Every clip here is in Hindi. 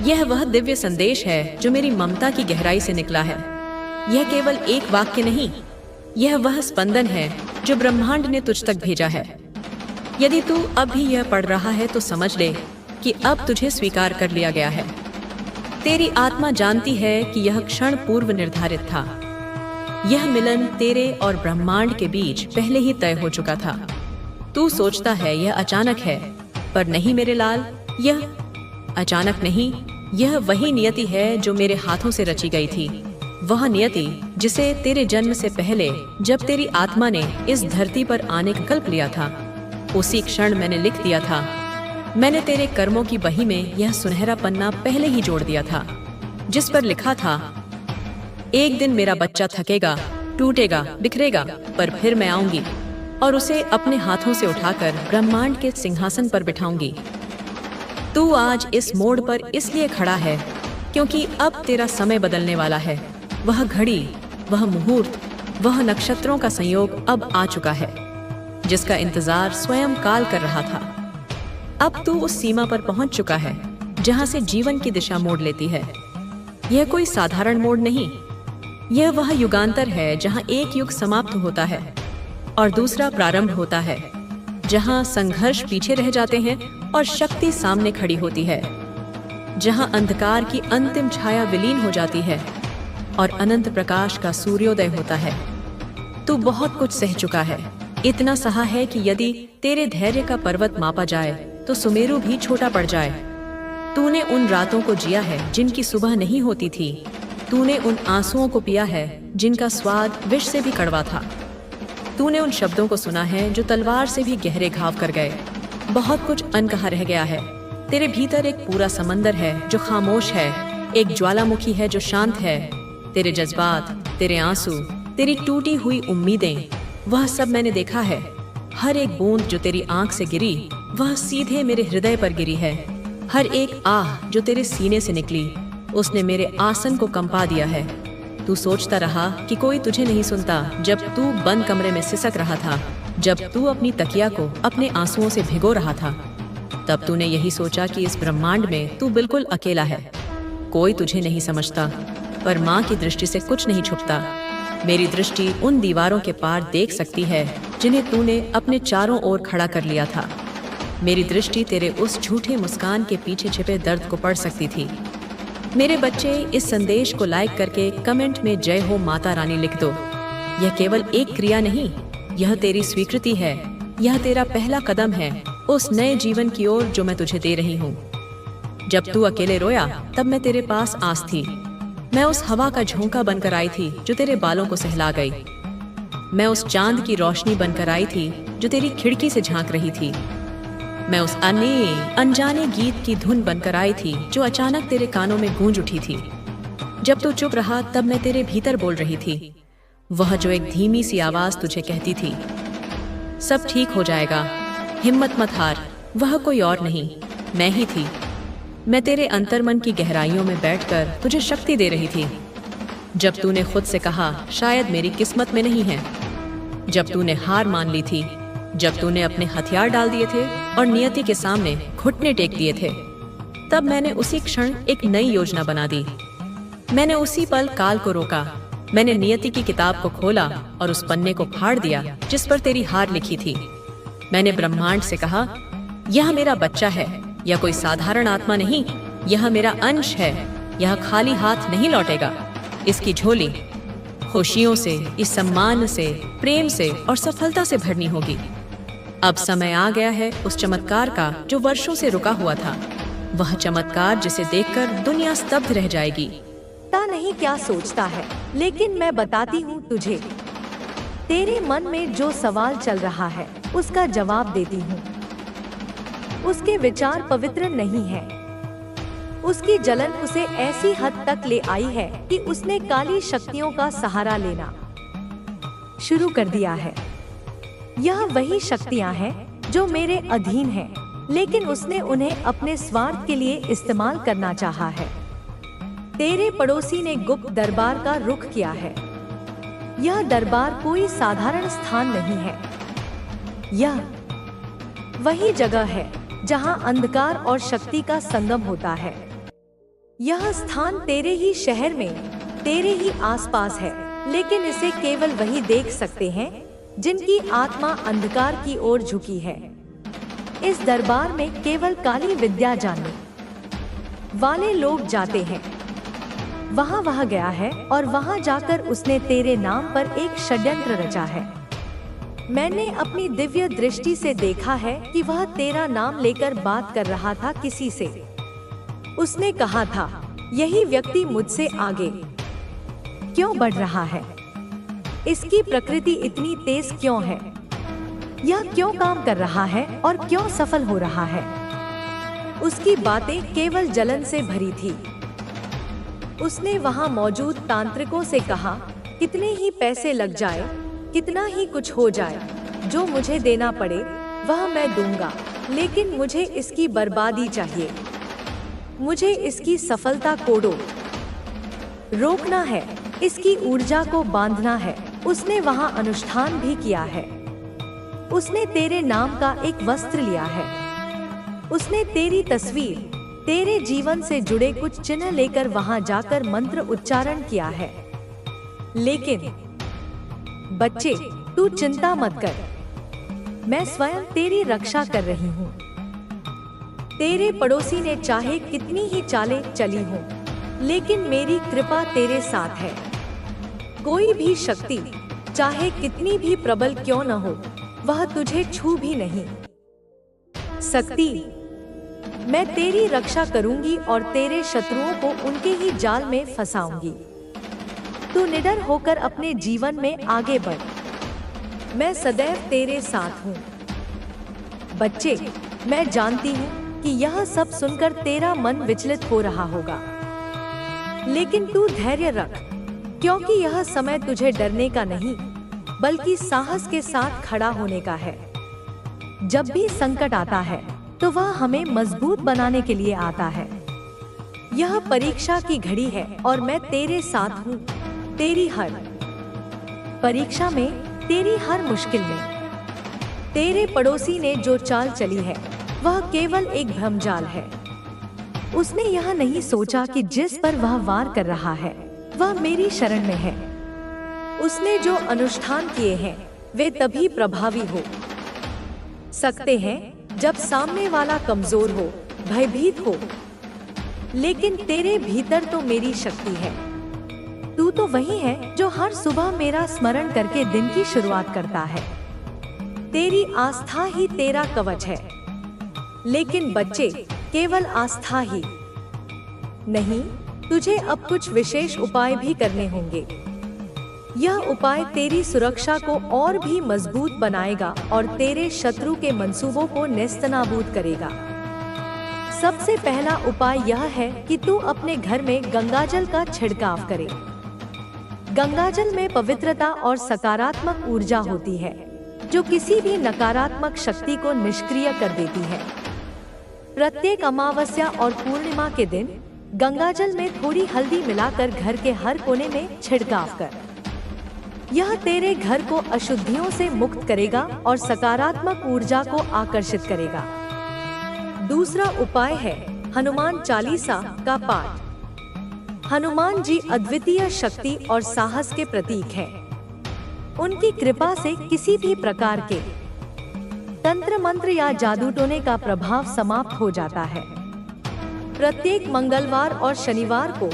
यह वह दिव्य संदेश है जो मेरी ममता की गहराई से निकला है। यह केवल एक वाक्य नहीं, यह वह स्पंदन है जो ब्रह्मांड ने तुझ तक भेजा है। यदि तू अब भी यह पढ़ रहा है तो समझ ले कि अब तुझे स्वीकार कर लिया गया है। तेरी आत्मा जानती है कि यह क्षण पूर्व निर्धारित था। यह मिलन तेरे और ब्रह्मांड के बीच पहले ही तय हो चुका था। तू सोचता है यह अचानक है, पर नहीं मेरे लाल, यह अचानक नहीं, यह वही नियति है जो मेरे हाथों से रची गई थी। वह नियति जिसे तेरे जन्म से पहले, जब तेरी आत्मा ने इस धरती पर आने का कल्प लिया था, उसी क्षण मैंने लिख दिया था। मैंने तेरे कर्मों की बही में यह सुनहरा पन्ना पहले ही जोड़ दिया था, जिस पर लिखा था, एक दिन मेरा बच्चा थकेगा, टूटेगा, बिखरेगा, पर फिर मैं आऊंगी और उसे अपने हाथों से उठाकर ब्रह्मांड के सिंहासन पर बिठाऊंगी। तू आज इस मोड़ पर इसलिए खड़ा है क्योंकि अब तेरा समय बदलने वाला है। वह घड़ी, वह मुहूर्त, वह नक्षत्रों का संयोग अब आ चुका है, जिसका इंतजार स्वयं काल कर रहा था। अब तू उस सीमा पर पहुंच चुका है जहां से जीवन की दिशा मोड़ लेती है। यह कोई साधारण मोड़ नहीं, यह वह युगांतर है जहां एक युग समाप्त होता है और दूसरा प्रारंभ होता है, जहां संघर्ष पीछे रह जाते हैं और शक्ति सामने खड़ी होती है, जहां अंधकार की अंतिम छाया विलीन हो जाती है और अनंत प्रकाश का सूर्योदय होता है। तू बहुत कुछ सह चुका है, इतना सहा है कि यदि तेरे धैर्य का पर्वत मापा जाए तो सुमेरु भी छोटा पड़ जाए। तूने उन रातों को जिया है जिनकी सुबह नहीं होती थी। तूने उन आंसुओं को पिया है जिनका स्वाद विष से भी कड़वा था। तूने उन शब्दों को सुना है जो तलवार से भी गहरे घाव कर गए। बहुत कुछ अनकहा रह गया है। तेरे भीतर एक पूरा समंदर है जो खामोश है, एक ज्वालामुखी है जो शांत है। तेरे जज्बात, तेरे आंसू, तेरी टूटी हुई उम्मीदें, वह सब मैंने देखा है। हर एक बूंद जो तेरी आंख से गिरी वह सीधे मेरे हृदय पर गिरी है। हर एक आह जो तेरे सीने से निकली उसने मेरे आसन को कंपा दिया है। तू सोचता रहा कि कोई तुझे नहीं सुनता जब तू बंद कमरे में सिसक रहा था, जब तू अपनी तकिया को अपने आंसुओं से भिगो रहा था। तब तूने यही सोचा कि इस ब्रह्मांड में तू बिल्कुल अकेला है। कोई तुझे नहीं समझता, पर माँ की दृष्टि से कुछ नहीं छुपता। मेरी दृष्टि उन दीवारों के पार देख सकती है जिन्हें तूने अपने चारों ओर खड़ा कर लिया था। मेरी दृष्टि तेरे उस झूठे मुस्कान के पीछे छिपे दर्द को पढ़ सकती थी। मेरे बच्चे, इस संदेश को लाइक करके कमेंट में जय हो माता रानी लिख दो। यह केवल एक क्रिया नहीं, यह तेरी स्वीकृति है। यह तेरा पहला कदम है उस नए जीवन की ओर जो मैं तुझे दे रही हूँ। जब तू अकेले रोया तब मैं तेरे पास आस थी। मैं उस हवा का झोंका बनकर आई थी जो तेरे बालों को सहला गई। मैं उस चांद की रोशनी बनकर आई थी जो तेरी खिड़की से झांक रही थी। मैं उस अनजाने गीत की धुन बनकर आई थी जो अचानक तेरे कानों में गूंज उठी थी। जब तू चुप रहा तब मैं तेरे भीतर बोल रही थी, वह जो एक धीमी सी आवाज तुझे कहती थी, सब ठीक हो जाएगा, हिम्मत मत हार। वह कोई और नहीं, मैं ही थी। मैं तेरे अंतर्मन की गहराइयों में बैठकर तुझे शक्ति दे रही थी। जब तूने खुद से कहा शायद मेरी किस्मत में नहीं है, जब तूने हार मान ली थी, जब तूने अपने हथियार डाल दिए थे और नियति के सामने घुटने टेक दिए थे, तब मैंने उसी क्षण एक नई योजना बना दी। मैंने उसी पल काल को रोका। मैंने नियति की किताब को खोला और उस पन्ने को फाड़ दिया जिस पर तेरी हार लिखी थी। मैंने ब्रह्मांड से कहा, यह मेरा बच्चा है, यह कोई साधारण आत्मा नहीं, यह मेरा अंश है। यह खाली हाथ नहीं लौटेगा। इसकी झोली खुशियों से, इस सम्मान से, प्रेम से और सफलता से भरनी होगी। अब समय आ गया है उस चमत्कार का जो वर्षों से रुका हुआ था। वह चमत्कार जिसे देखकर दुनिया स्तब्ध रह जाएगी। पता नहीं क्या सोचता है, लेकिन मैं बताती हूँ तुझे। तेरे मन में जो सवाल चल रहा है उसका जवाब देती हूँ। उसके विचार पवित्र नहीं है। उसकी जलन उसे ऐसी हद तक ले आई है कि उसने काली शक्तियों का सहारा लेना शुरू कर दिया है। यह वही शक्तियां हैं जो मेरे अधीन हैं, लेकिन उसने उन्हें अपने स्वार्थ के लिए इस्तेमाल करना चाहा है। तेरे पड़ोसी ने गुप्त दरबार का रुख किया है। यह दरबार कोई साधारण स्थान नहीं है। यह वही जगह है जहां अंधकार और शक्ति का संगम होता है। यह स्थान तेरे ही शहर में, तेरे ही आसपास है, लेकिन इसे केवल वही देख सकते हैं जिनकी आत्मा अंधकार की ओर झुकी है। इस दरबार में केवल काली विद्या जानने वाले लोग जाते हैं। वह गया है और वहां जाकर उसने तेरे नाम पर एक षड्यंत्र रचा है। मैंने अपनी दिव्य दृष्टि से देखा है कि वह तेरा नाम लेकर बात कर रहा था किसी से। उसने कहा था, यही व्यक्ति मुझसे आगे क्यों बढ़ रहा है? इसकी प्रकृति इतनी तेज क्यों है? यह क्यों काम कर रहा है और क्यों सफल हो रहा है? उसकी बातें केवल जलन से भरी थी। उसने वहां मौजूद तांत्रिकों से कहा, कितने ही पैसे लग जाए, कितना ही कुछ हो जाए, जो मुझे देना पड़े वह मैं दूंगा, लेकिन मुझे इसकी बर्बादी चाहिए। मुझे इसकी सफलता को रोकना है, इसकी ऊर्जा को बांधना है। उसने वहां अनुष्ठान भी किया है। उसने तेरे नाम का एक वस्त्र लिया है। उसने तेरी तस्वीर, तेरे जीवन से जुड़े कुछ चिन्ह लेकर वहां जाकर मंत्र उच्चारण किया है। लेकिन बच्चे, तू चिंता मत कर, मैं स्वयं तेरी रक्षा कर रही हूँ। तेरे पड़ोसी ने चाहे कितनी ही चालें चली हों, लेकिन मेरी कृपा तेरे साथ है। कोई भी शक्ति, चाहे कितनी भी प्रबल क्यों न हो, वह तुझे छू भी नहीं सकती। मैं तेरी रक्षा करूंगी और तेरे शत्रुओं को उनके ही जाल में फंसाऊंगी। तू निडर होकर अपने जीवन में आगे बढ़। मैं सदैव तेरे साथ हूँ। बच्चे, मैं जानती हूँ कि यह सब सुनकर तेरा मन विचलित हो रहा होगा, लेकिन तू धैर्य रख, क्योंकि यह समय तुझे डरने का नहीं, बल्कि साहस के साथ खड़ा होने का है। जब भी संकट आता है तो वह हमें मजबूत बनाने के लिए आता है। यह परीक्षा की घड़ी है और मैं तेरे साथ हूँ, तेरी हर परीक्षा में, तेरी हर मुश्किल में। तेरे पड़ोसी ने जो चाल चली है वह केवल एक भ्रमजाल है। उसने यह नहीं सोचा कि जिस पर वह वार कर रहा है वह मेरी शरण में है। उसने जो अनुष्ठान किए हैं वे तभी प्रभावी हो सकते हैं जब सामने वाला कमजोर हो, भयभीत हो। लेकिन तेरे भीतर तो मेरी शक्ति है। तू तो वही है जो हर सुबह मेरा स्मरण करके दिन की शुरुआत करता है। तेरी आस्था ही तेरा कवच है। लेकिन बच्चे, केवल आस्था ही नहीं, तुझे अब कुछ विशेष उपाय भी करने होंगे। यह उपाय तेरी सुरक्षा को और भी मजबूत बनाएगा और तेरे शत्रु के मंसूबों को नेस्तनाबूद करेगा। सबसे पहला उपाय यह है कि तू अपने घर में गंगाजल का छिड़काव करे। गंगाजल में पवित्रता और सकारात्मक ऊर्जा होती है, जो किसी भी नकारात्मक शक्ति को निष्क्रिय कर देती है। प्रत्येक अमावस्या और पूर्णिमा के दिन गंगाजल में थोड़ी हल्दी मिलाकर घर के हर कोने में छिड़काव कर। यह तेरे घर को अशुद्धियों से मुक्त करेगा और सकारात्मक ऊर्जा को आकर्षित करेगा। दूसरा उपाय है हनुमान चालीसा का पाठ। हनुमान जी अद्वितीय शक्ति और साहस के प्रतीक हैं। उनकी कृपा से किसी भी प्रकार के तंत्र मंत्र या जादू टोने का प्रभाव समाप्त हो जाता है। प्रत्येक मंगलवार और शनिवार को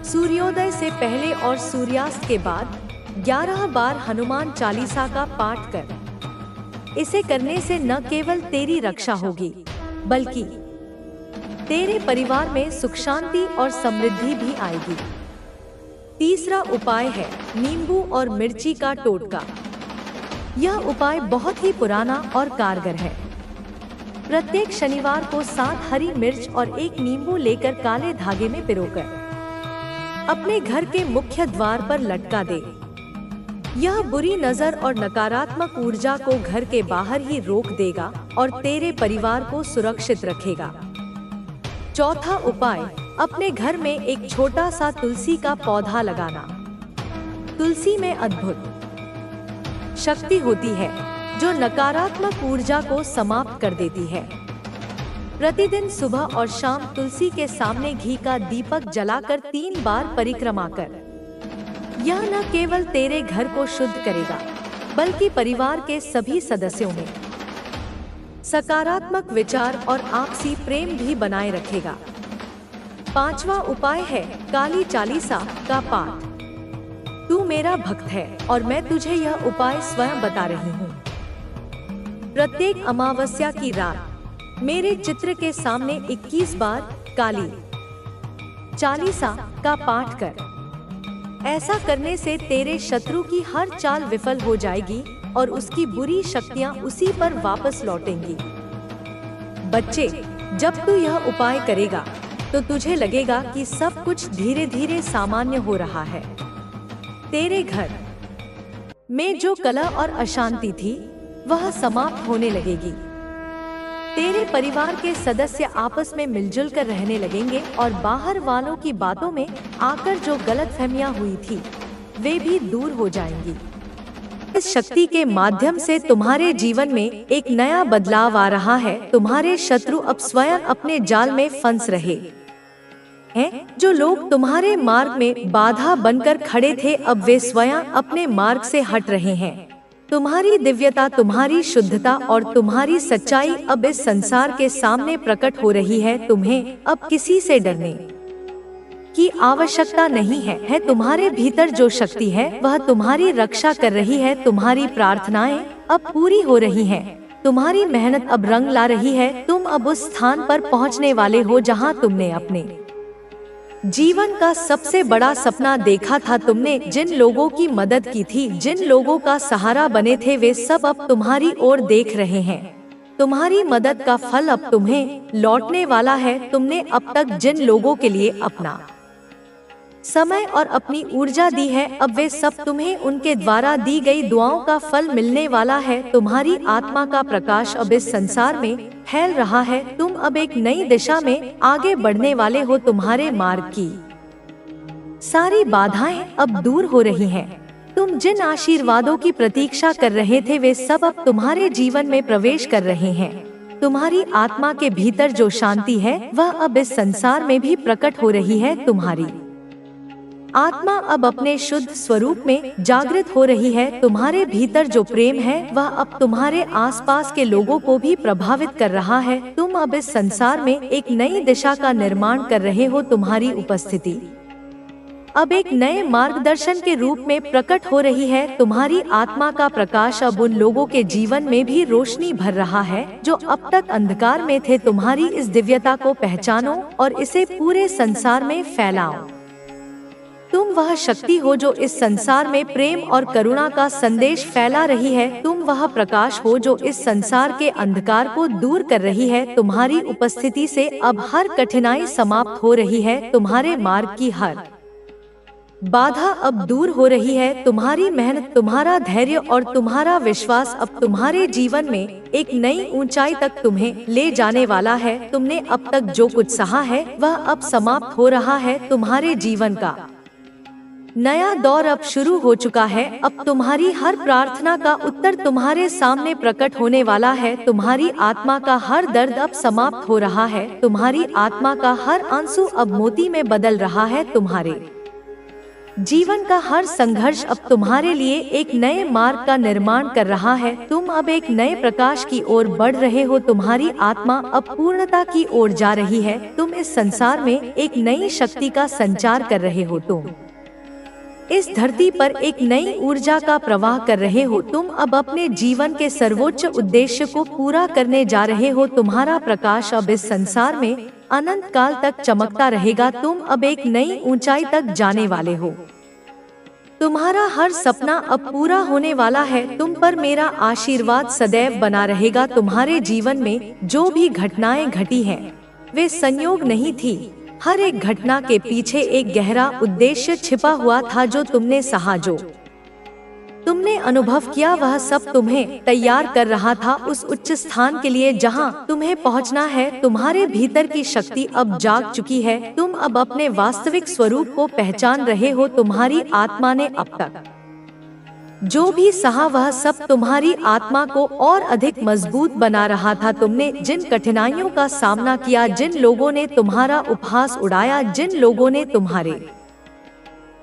सूर्योदय से पहले और सूर्यास्त के बाद 11 बार हनुमान चालीसा का पाठ कर। इसे करने से न केवल तेरी रक्षा होगी, बल्कि तेरे परिवार में सुख शांति और समृद्धि भी आएगी। तीसरा उपाय है नींबू और मिर्ची का टोटका। यह उपाय बहुत ही पुराना और कारगर है। प्रत्येक शनिवार को 7 हरी मिर्च और 1 नींबू लेकर काले धागे में पिरोकर अपने घर के मुख्य द्वार पर लटका दे। यह बुरी नजर और नकारात्मक ऊर्जा को घर के बाहर ही रोक देगा और तेरे परिवार को सुरक्षित रखेगा। चौथा उपाय, अपने घर में एक छोटा सा तुलसी का पौधा लगाना। तुलसी में अद्भुत शक्ति होती है जो नकारात्मक ऊर्जा को समाप्त कर देती है। प्रतिदिन सुबह और शाम तुलसी के सामने घी का दीपक जलाकर 3 बार परिक्रमा कर। यह न केवल तेरे घर को शुद्ध करेगा, बल्कि परिवार के सभी सदस्यों में सकारात्मक विचार और आपसी प्रेम भी बनाए रखेगा। 5वां उपाय है काली चालीसा का पाठ। तू मेरा भक्त है और मैं तुझे यह उपाय स्वयं बता रही हूँ। प्रत्येक अमावस्या की रात मेरे चित्र के सामने 21 बार काली चालीसा का पाठ कर। ऐसा करने से तेरे शत्रु की हर चाल विफल हो जाएगी और उसकी बुरी शक्तियां उसी पर वापस लौटेंगी। बच्चे, जब तू यह उपाय करेगा तो तुझे लगेगा कि सब कुछ धीरे धीरे सामान्य हो रहा है। तेरे घर में जो कलह और अशांति थी वह समाप्त होने लगेगी। तेरे परिवार के सदस्य आपस में मिलजुल कर रहने लगेंगे और बाहर वालों की बातों में आकर जो गलतफहमियां हुई थी वे भी दूर हो जाएंगी। इस शक्ति के माध्यम से तुम्हारे जीवन में एक नया बदलाव आ रहा है। तुम्हारे शत्रु अब स्वयं अपने जाल में फंस रहे हैं। जो लोग तुम्हारे मार्ग में बाधा बनकर खड़े थे, अब वे स्वयं अपने मार्ग से हट रहे हैं। तुम्हारी दिव्यता, तुम्हारी शुद्धता और तुम्हारी सच्चाई अब इस संसार के सामने प्रकट हो रही है। तुम्हें अब किसी से डरने की आवश्यकता नहीं है। तुम्हारे भीतर जो शक्ति है वह तुम्हारी रक्षा कर रही है। तुम्हारी प्रार्थनाएं अब पूरी हो रही हैं। तुम्हारी मेहनत अब रंग ला रही है। तुम अब उस स्थान पर पहुंचने वाले हो जहां तुमने अपने जीवन का सबसे बड़ा सपना देखा था। तुमने जिन लोगों की मदद की थी, जिन लोगों का सहारा बने थे, वे सब अब तुम्हारी ओर देख रहे हैं। तुम्हारी मदद का फल अब तुम्हें लौटने वाला है। तुमने अब तक जिन लोगों के लिए अपना समय और अपनी ऊर्जा दी है, अब वे सब तुम्हें उनके द्वारा दी गई दुआओं का फल मिलने वाला है। तुम्हारी आत्मा का प्रकाश अब इस संसार में फैल रहा है। तुम अब एक नई दिशा में आगे बढ़ने वाले हो। तुम्हारे मार्ग की सारी बाधाएं अब दूर हो रही हैं। तुम जिन आशीर्वादों की प्रतीक्षा कर रहे थे वे सब अब तुम्हारे जीवन में प्रवेश कर रहे हैं। तुम्हारी आत्मा के भीतर जो शांति है वह अब इस संसार में भी प्रकट हो रही है। तुम्हारी आत्मा अब अपने शुद्ध स्वरूप में जागृत हो रही है। तुम्हारे भीतर जो प्रेम है वह अब तुम्हारे आसपास के लोगों को भी प्रभावित कर रहा है। तुम अब इस संसार में एक नई दिशा का निर्माण कर रहे हो। तुम्हारी उपस्थिति अब एक नए मार्गदर्शन के रूप में प्रकट हो रही है। तुम्हारी आत्मा का प्रकाश अब उन लोगों के जीवन में भी रोशनी भर रहा है जो अब तक अंधकार में थे। तुम्हारी इस दिव्यता को पहचानो और इसे पूरे संसार में फैलाओ। तुम वह शक्ति हो जो इस संसार में प्रेम और करुणा का संदेश फैला रही है। तुम वह प्रकाश हो जो इस संसार के अंधकार को दूर कर रही है। तुम्हारी उपस्थिति से अब हर कठिनाई समाप्त हो रही है। तुम्हारे मार्ग की हर बाधा अब दूर हो रही है। तुम्हारी मेहनत, तुम्हारा धैर्य और तुम्हारा विश्वास अब तुम्हारे जीवन में एक नई ऊंचाई तक तुम्हें ले जाने वाला है। तुमने अब तक जो कुछ सहा है वह अब समाप्त हो रहा है। तुम्हारे जीवन का नया दौर अब शुरू हो चुका है। अब तुम्हारी हर प्रार्थना का उत्तर तुम्हारे सामने प्रकट होने वाला है। तुम्हारी आत्मा का हर दर्द अब समाप्त हो रहा है। तुम्हारी आत्मा का हर आंसू अब मोती में बदल रहा है। तुम्हारे जीवन का हर संघर्ष अब तुम्हारे लिए एक नए मार्ग का निर्माण कर रहा है। तुम अब एक नए प्रकाश की ओर बढ़ रहे हो। तुम्हारी आत्मा अब पूर्णता की ओर जा रही है। तुम इस संसार में एक नई शक्ति का संचार कर रहे हो। तुम इस धरती पर एक नई ऊर्जा का प्रवाह कर रहे हो। तुम अब अपने जीवन के सर्वोच्च उद्देश्य को पूरा करने जा रहे हो। तुम्हारा प्रकाश अब इस संसार में अनंत काल तक चमकता रहेगा। तुम अब एक नई ऊंचाई तक जाने वाले हो। तुम्हारा हर सपना अब पूरा होने वाला है। तुम पर मेरा आशीर्वाद सदैव बना रहेगा। तुम्हारे जीवन में जो भी घटनाएं घटी हैं, वे संयोग नहीं थी। हर एक घटना के पीछे एक गहरा उद्देश्य छिपा हुआ था। जो तुमने सहा, जो तुमने अनुभव किया, वह सब तुम्हें तैयार कर रहा था उस उच्च स्थान के लिए जहां तुम्हें पहुंचना है। तुम्हारे भीतर की शक्ति अब जाग चुकी है। तुम अब अपने वास्तविक स्वरूप को पहचान रहे हो। तुम्हारी आत्मा ने अब तक जो भी सहा वह सब तुम्हारी आत्मा को और अधिक मजबूत बना रहा था। तुमने जिन कठिनाइयों का सामना किया, जिन लोगों ने तुम्हारा उपहास उड़ाया, जिन लोगों ने तुम्हारे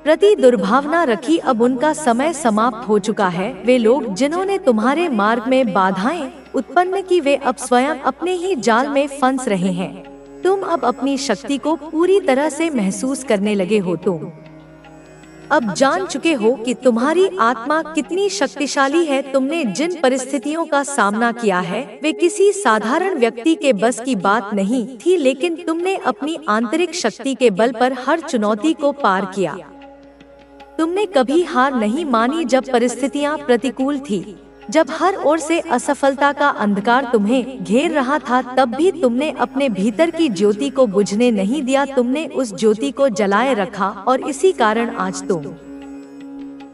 प्रति दुर्भावना रखी, अब उनका समय समाप्त हो चुका है। वे लोग जिन्होंने तुम्हारे मार्ग में बाधाएं उत्पन्न की, वे अब स्वयं अपने ही जाल में फंस रहे हैं। तुम अब अपनी शक्ति को पूरी तरह से महसूस करने लगे हो। तुम अब जान चुके हो कि तुम्हारी आत्मा कितनी शक्तिशाली है। तुमने जिन परिस्थितियों का सामना किया है वे किसी साधारण व्यक्ति के बस की बात नहीं थी, लेकिन तुमने अपनी आंतरिक शक्ति के बल पर हर चुनौती को पार किया। तुमने कभी हार नहीं मानी जब परिस्थितियां प्रतिकूल थी, जब हर ओर से असफलता का अंधकार तुम्हें घेर रहा था, तब भी तुमने अपने भीतर की ज्योति को बुझने नहीं दिया। तुमने उस ज्योति को जलाए रखा और इसी कारण आज तुम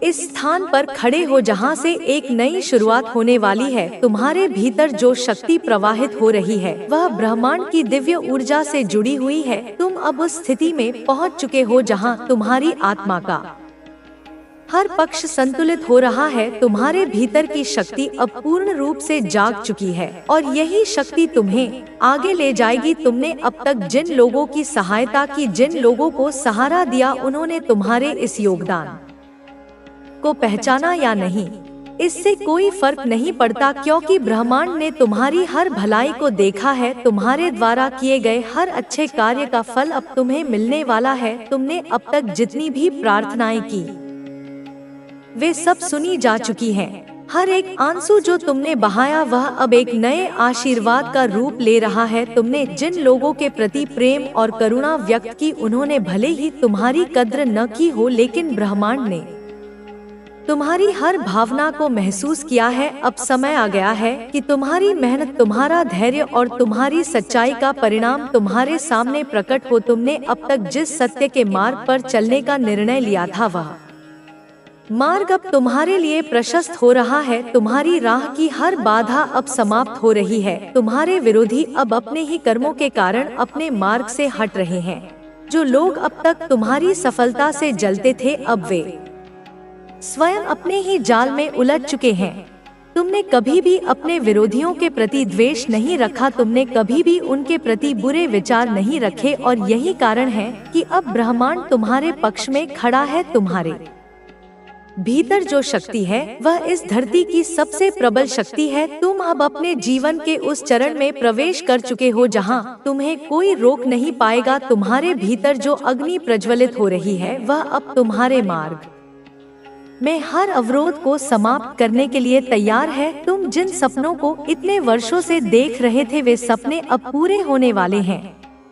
इस स्थान पर खड़े हो जहां से एक नई शुरुआत होने वाली है। तुम्हारे भीतर जो शक्ति प्रवाहित हो रही है वह ब्रह्मांड की दिव्य ऊर्जा से जुड़ी हुई है। तुम अब उस स्थिति में पहुंच चुके हो जहां तुम्हारी आत्मा का हर पक्ष संतुलित हो रहा है। तुम्हारे भीतर की शक्ति अब पूर्ण रूप से जाग चुकी है और यही शक्ति तुम्हें आगे ले जाएगी। तुमने अब तक जिन लोगों की सहायता की, जिन लोगों को सहारा दिया, उन्होंने तुम्हारे इस योगदान को पहचाना या नहीं, इससे कोई फर्क नहीं पड़ता, क्योंकि ब्रह्मांड ने तुम्हारी हर भलाई को देखा है। तुम्हारे द्वारा किए गए हर अच्छे कार्य का फल अब तुम्हें मिलने वाला है। तुमने अब तक जितनी भी प्रार्थनाएं की वे सब सुनी जा चुकी हैं। हर एक आंसू जो तुमने बहाया वह अब एक नए आशीर्वाद का रूप ले रहा है। तुमने जिन लोगों के प्रति प्रेम और करुणा व्यक्त की, उन्होंने भले ही तुम्हारी कद्र न की हो, लेकिन ब्रह्मांड ने तुम्हारी हर भावना को महसूस किया है। अब समय आ गया है कि तुम्हारी मेहनत, तुम्हारा धैर्य और तुम्हारी सच्चाई का परिणाम तुम्हारे सामने प्रकट हो। तुमने अब तक जिस सत्य के मार्ग पर चलने का निर्णय लिया था वह मार्ग अब तुम्हारे लिए प्रशस्त हो रहा है। तुम्हारी राह की हर बाधा अब समाप्त हो रही है। तुम्हारे विरोधी अब अपने ही कर्मों के कारण अपने मार्ग से हट रहे हैं। जो लोग अब तक तुम्हारी सफलता से जलते थे, अब वे स्वयं अपने ही जाल में उलझ चुके हैं। तुमने कभी भी अपने विरोधियों के प्रति द्वेष नहीं रखा, तुमने कभी भी उनके प्रति बुरे विचार नहीं रखे, और यही कारण है कि अब ब्रह्मांड तुम्हारे पक्ष में खड़ा है। तुम्हारे भीतर जो शक्ति है वह इस धरती की सबसे प्रबल शक्ति है। तुम अब अपने जीवन के उस चरण में प्रवेश कर चुके हो जहां तुम्हें कोई रोक नहीं पाएगा। तुम्हारे भीतर जो अग्नि प्रज्वलित हो रही है वह अब तुम्हारे मार्ग में हर अवरोध को समाप्त करने के लिए तैयार है। तुम जिन सपनों को इतने वर्षों से देख रहे थे वे सपने अब पूरे होने वाले हैं।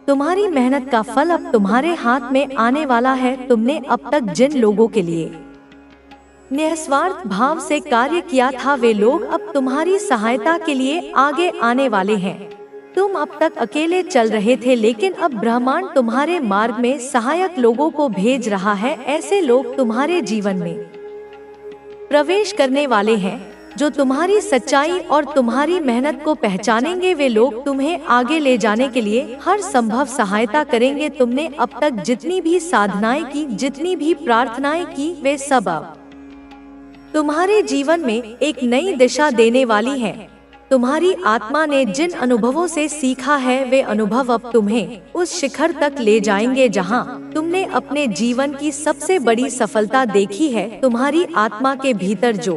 तुम्हारी मेहनत का फल अब तुम्हारे हाथ में आने वाला है। तुमने अब तक जिन लोगों के लिए निस्वार्थ भाव से कार्य किया था, वे लोग अब तुम्हारी सहायता के लिए आगे आने वाले हैं। तुम अब तक अकेले चल रहे थे, लेकिन अब ब्रह्मांड तुम्हारे मार्ग में सहायक लोगों को भेज रहा है। ऐसे लोग तुम्हारे जीवन में प्रवेश करने वाले हैं जो तुम्हारी सच्चाई और तुम्हारी मेहनत को पहचानेंगे। वे लोग तुम्हें आगे ले जाने के लिए हर संभव सहायता करेंगे। तुमने अब तक जितनी भी साधनाएं की, जितनी भी प्रार्थनाएं की, वे सब अब तुम्हारे जीवन में एक नई दिशा देने वाली हैं। तुम्हारी आत्मा ने जिन अनुभवों से सीखा है वे अनुभव अब तुम्हें उस शिखर तक ले जाएंगे जहां तुमने अपने जीवन की सबसे बड़ी सफलता देखी है। तुम्हारी आत्मा के भीतर जो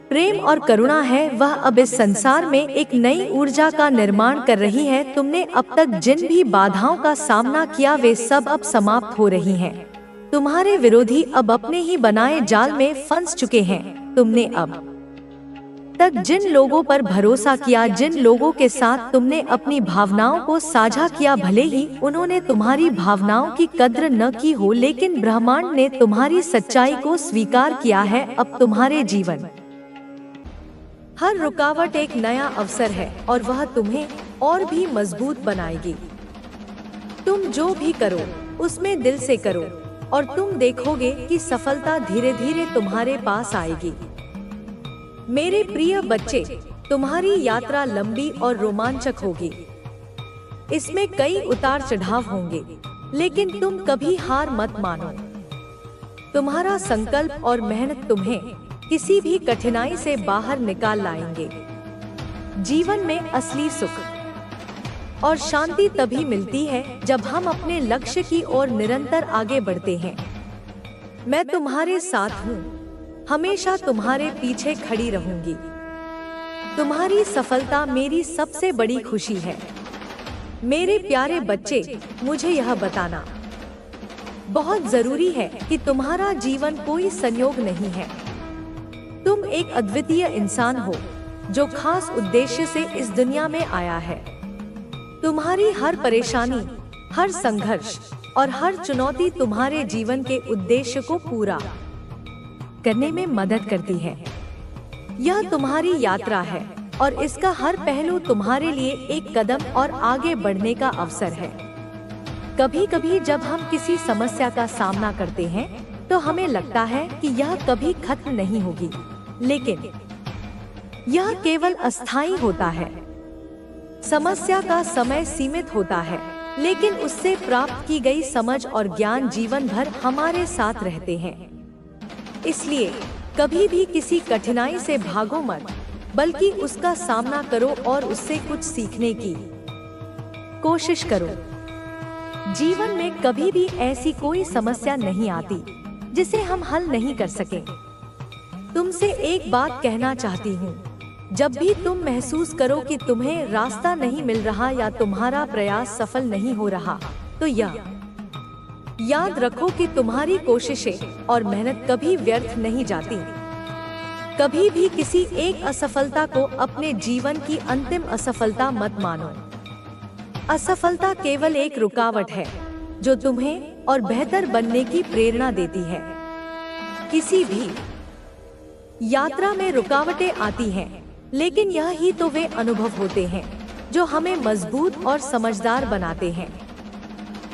प्रेम और करुणा है वह अब इस संसार में एक नई ऊर्जा का निर्माण कर रही है। तुमने अब तक जिन भी बाधाओं का सामना किया वे सब अब समाप्त हो रही हैं। तुम्हारे विरोधी अब अपने ही बनाए जाल में फंस चुके हैं। तुमने अब तक जिन लोगों पर भरोसा किया, जिन लोगों के साथ तुमने अपनी भावनाओं को साझा किया, भले ही उन्होंने तुम्हारी भावनाओं की कद्र न की हो, लेकिन ब्रह्मांड ने तुम्हारी सच्चाई को स्वीकार किया है। अब तुम्हारे जीवन हर रुकावट एक नया अवसर है और वह तुम्हें और भी मजबूत बनाएगी। तुम जो भी करो उसमें दिल से करो और तुम देखोगे कि सफलता धीरे धीरे तुम्हारे पास आएगी। मेरे प्रिय बच्चे, तुम्हारी यात्रा लंबी और रोमांचक होगी। इसमें कई उतार चढ़ाव होंगे, लेकिन तुम कभी हार मत मानो। तुम्हारा संकल्प और मेहनत तुम्हें किसी भी कठिनाई से बाहर निकाल लाएंगे। जीवन में असली सुख और शांति तभी मिलती है जब हम अपने लक्ष्य की ओर निरंतर आगे बढ़ते हैं। मैं तुम्हारे साथ हूँ, हमेशा तुम्हारे पीछे खड़ी रहूंगी। तुम्हारी सफलता मेरी सबसे बड़ी खुशी है। मेरे प्यारे बच्चे, मुझे यह बताना बहुत जरूरी है कि तुम्हारा जीवन कोई संयोग नहीं है। तुम एक अद्वितीय इंसान हो जो खास उद्देश्य से इस दुनिया में आया है। तुम्हारी हर परेशानी, हर संघर्ष और हर चुनौती तुम्हारे जीवन के उद्देश्य को पूरा करने में मदद करती है। यह तुम्हारी यात्रा है और इसका हर पहलू तुम्हारे लिए एक कदम और आगे बढ़ने का अवसर है। कभी कभी जब हम किसी समस्या का सामना करते हैं तो हमें लगता है कि यह कभी खत्म नहीं होगी, लेकिन यह केवल अस्थायी होता है। समस्या का समय सीमित होता है, लेकिन उससे प्राप्त की गई समझ और ज्ञान जीवन भर हमारे साथ रहते हैं। इसलिए कभी भी किसी कठिनाई से भागो मत, बल्कि उसका सामना करो और उससे कुछ सीखने की कोशिश करो। जीवन में कभी भी ऐसी कोई समस्या नहीं आती जिसे हम हल नहीं कर सकें। तुमसे एक बात कहना चाहती हूँ, जब भी तुम महसूस करो कि तुम्हें रास्ता नहीं मिल रहा या तुम्हारा प्रयास सफल नहीं हो रहा, तो यह याद रखो कि तुम्हारी कोशिशें और मेहनत कभी व्यर्थ नहीं जाती। कभी भी किसी एक असफलता को अपने जीवन की अंतिम असफलता मत मानो। असफलता केवल एक रुकावट है जो तुम्हें और बेहतर बनने की प्रेरणा देती है। किसी भी यात्रा में रुकावटें आती हैं, लेकिन यह ही तो वे अनुभव होते हैं जो हमें मजबूत और समझदार बनाते हैं।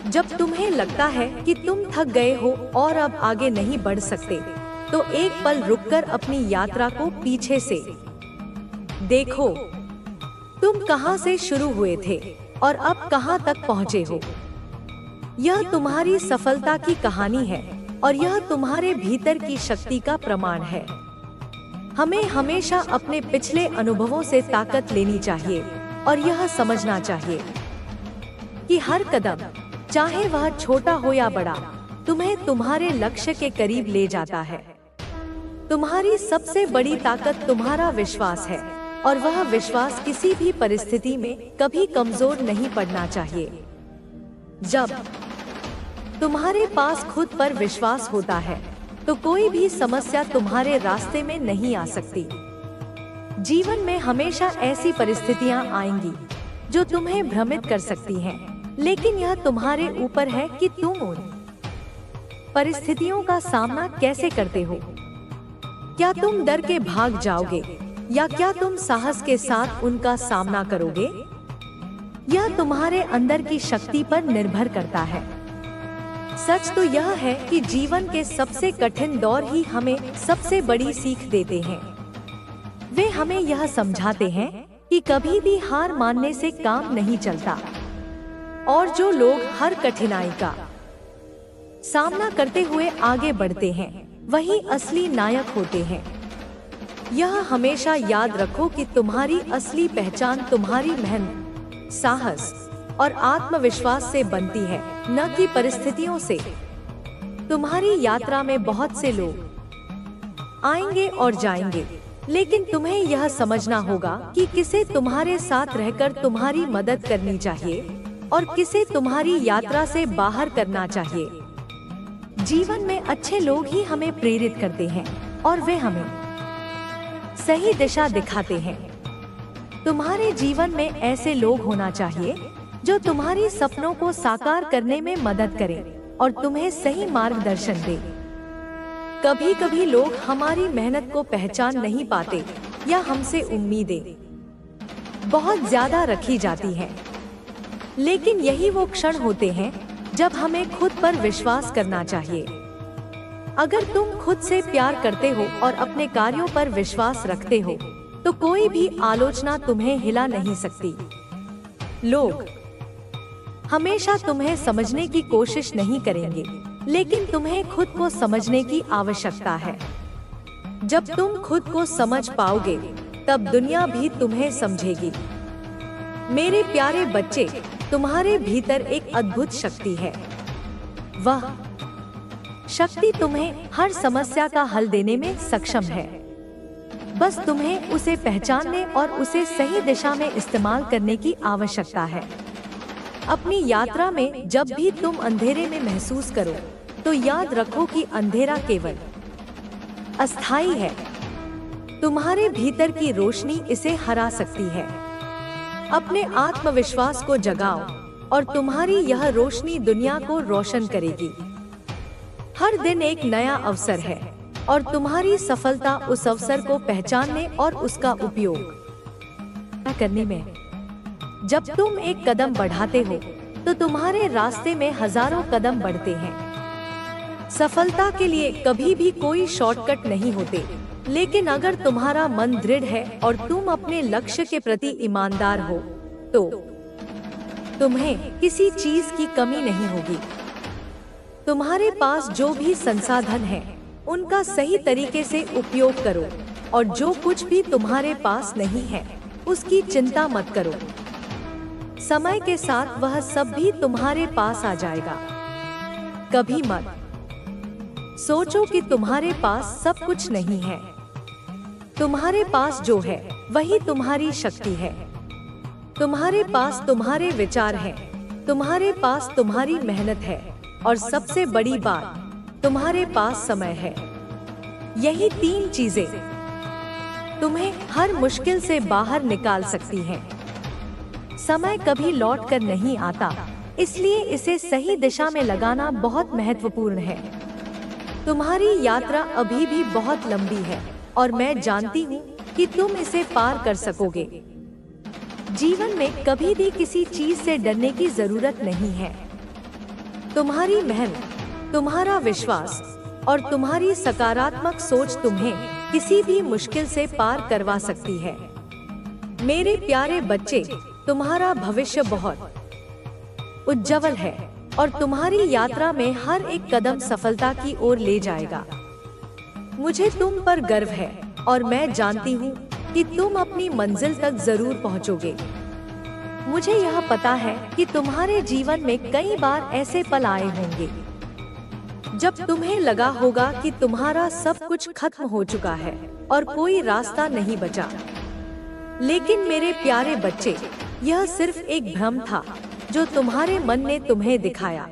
जब तुम्हें लगता है कि तुम थक गए हो और अब आगे नहीं बढ़ सकते, तो एक पल रुककर अपनी यात्रा को पीछे से देखो। तुम कहां से शुरू हुए थे और अब कहां तक पहुंचे हो। यह तुम्हारी सफलता की कहानी है और यह तुम्हारे भीतर की शक्ति का प्रमाण है। हमें हमेशा अपने पिछले अनुभवों से ताकत लेनी चाहिए और यह समझना चाहिए कि हर कदम, चाहे वह छोटा हो या बड़ा, तुम्हें तुम्हारे लक्ष्य के करीब ले जाता है। तुम्हारी सबसे बड़ी ताकत तुम्हारा विश्वास है और वह विश्वास किसी भी परिस्थिति में कभी कमजोर नहीं पड़ना चाहिए। जब तुम्हारे पास खुद पर विश्वास होता है तो कोई भी समस्या तुम्हारे रास्ते में नहीं आ सकती। जीवन में हमेशा ऐसी परिस्थितियां आएंगी जो तुम्हें भ्रमित कर सकती हैं, लेकिन यह तुम्हारे ऊपर है कि तुम उन परिस्थितियों का सामना कैसे करते हो। क्या तुम डर के भाग जाओगे या क्या तुम साहस के साथ उनका सामना करोगे? यह तुम्हारे अंदर की शक्ति पर निर्भर करता है। सच तो यह है कि जीवन के सबसे कठिन दौर ही हमें सबसे बड़ी सीख देते हैं। वे हमें यह समझाते हैं कि कभी भी हार मानने से काम नहीं चलता और जो लोग हर कठिनाई का सामना करते हुए आगे बढ़ते हैं, वही असली नायक होते हैं। यह हमेशा याद रखो कि तुम्हारी असली पहचान तुम्हारी मेहनत, साहस और आत्मविश्वास से बनती है, न कि परिस्थितियों से। तुम्हारी यात्रा में बहुत से लोग आएंगे और जाएंगे, लेकिन तुम्हें यह समझना होगा कि किसे तुम्हारे साथ रहकर तुम्हारी मदद करनी चाहिए और किसे तुम्हारी यात्रा से बाहर करना चाहिए। जीवन में अच्छे लोग ही हमें प्रेरित करते हैं और वे हमें सही दिशा दिखाते हैं। तुम्हारे जीवन में ऐसे लोग होना चाहिए जो तुम्हारी सपनों को साकार करने में मदद करें और तुम्हें सही मार्गदर्शन दे। कभी कभी लोग हमारी मेहनत को पहचान नहीं पाते या हमसे उम्मीदें बहुत ज्यादा रखी जाती हैं, लेकिन यही वो क्षण होते हैं जब हमें खुद पर विश्वास करना चाहिए। अगर तुम खुद से प्यार करते हो और अपने कार्यों पर विश्वास रखते हो, तो कोई भी आलोचना तुम्हें हिला नहीं सकती। लोग हमेशा तुम्हें समझने की कोशिश नहीं करेंगे, लेकिन तुम्हें खुद को समझने की आवश्यकता है। जब तुम खुद को समझ पाओगे तब दुनिया भी तुम्हें समझेगी। मेरे प्यारे बच्चे, तुम्हारे भीतर एक अद्भुत शक्ति है। वह शक्ति तुम्हें हर समस्या का हल देने में सक्षम है। बस तुम्हें उसे पहचानने और उसे सही दिशा में इस्तेमाल करने की आवश्यकता है। अपनी यात्रा में जब भी तुम अंधेरे में महसूस करो तो याद रखो कि अंधेरा केवल अस्थायी है। तुम्हारे भीतर की रोशनी इसे हरा सकती है। अपने आत्मविश्वास को जगाओ और तुम्हारी यह रोशनी दुनिया को रोशन करेगी। हर दिन एक नया अवसर है और तुम्हारी सफलता उस अवसर को पहचानने और उसका उपयोग करने में है। जब तुम एक कदम बढ़ाते हो तो तुम्हारे रास्ते में हजारों कदम बढ़ते हैं। सफलता के लिए कभी भी कोई शॉर्टकट नहीं होते, लेकिन अगर तुम्हारा मन दृढ़ है और तुम अपने लक्ष्य के प्रति ईमानदार हो तो तुम्हें किसी चीज की कमी नहीं होगी। तुम्हारे पास जो भी संसाधन है उनका सही तरीके से उपयोग करो और जो कुछ भी तुम्हारे पास नहीं है उसकी चिंता मत करो। समय के साथ वह सब भी तुम्हारे पास आ जाएगा। कभी मत सोचो कि तुम्हारे पास सब कुछ नहीं है। तुम्हारे पास जो है वही तुम्हारी शक्ति है। तुम्हारे पास तुम्हारे विचार हैं, तुम्हारे पास तुम्हारी मेहनत है और सबसे बड़ी बात तुम्हारे पास समय है। यही 3 चीजें तुम्हें हर मुश्किल से बाहर निकाल सकती हैं। समय कभी लौट कर नहीं आता, इसलिए इसे सही दिशा में लगाना बहुत महत्वपूर्ण है। तुम्हारी यात्रा अभी भी बहुत लंबी है और मैं जानती हूँ कि तुम इसे पार कर सकोगे। जीवन में कभी भी किसी चीज से डरने की जरूरत नहीं है। तुम्हारी मेहनत, तुम्हारा विश्वास और तुम्हारी सकारात्मक सोच तुम्हें किसी भी मुश्किल से पार करवा सकती है। मेरे प्यारे बच्चे, तुम्हारा भविष्य बहुत उज्जवल है और तुम्हारी यात्रा में हर एक कदम सफलता की ओर ले जाएगा। मुझे तुम पर गर्व है और मैं जानती हूँ कि तुम अपनी मंजिल तक जरूर पहुँचोगे। मुझे यह पता है कि तुम्हारे जीवन में कई बार ऐसे पल आए होंगे जब तुम्हें लगा होगा कि तुम्हारा सब कुछ खत्म हो चुका है और कोई रास्ता नहीं बचा। लेकिन मेरे प्यारे बच्चे, यह सिर्फ एक भ्रम था जो तुम्हारे मन ने तुम्हें दिखाया।